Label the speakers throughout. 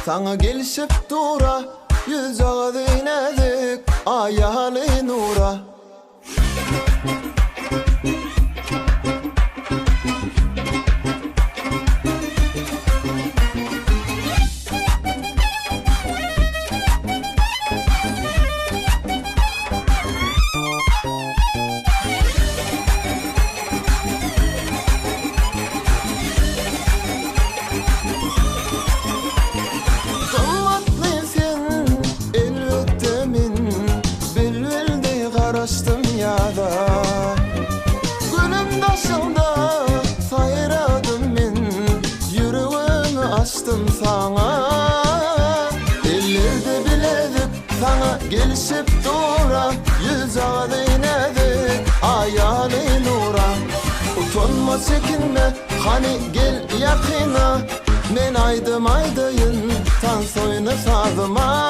Speaker 1: Sana gelişip dura, yüz ağzı inedik, ayağını nura. Karıştım yada Gülüm başında sayradım men Yüreğimi açtım sana Ellerde biledik sana gelişip dura Yüz ağzı inedik ayağını nura Utanma çekinme hani gel yakına Men aydım aydayın tan soyunu sağdıma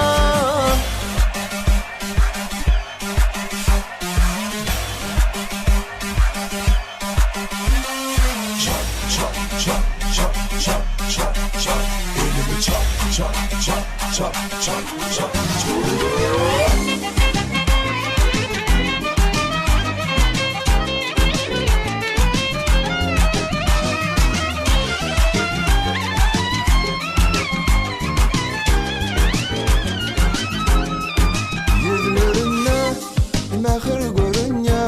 Speaker 1: Yüzlerinde mehir görünye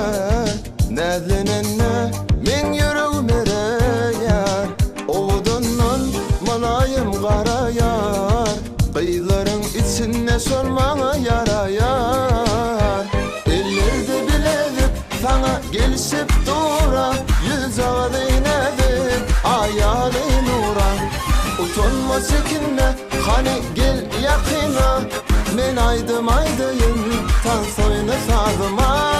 Speaker 1: Nezlenenne men yüreğim ereyar Oğudunun malayım karayar Kıyıların içine sormana yarayar Ellerde biledik sana gelişip dura Yüz ağzı inedik ayağını nura Utanma çekinme hani gel yakına Men aydım aydayım tan soyunu sağdıma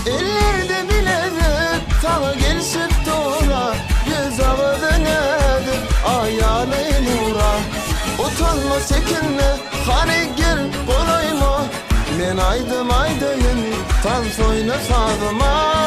Speaker 1: Ellerde biledik sana gelişip dura Yüz ağzı inedik ayağını nura Utanma çekinme hani gel kolayma Men aydım aydayım tan soyunu sağdıma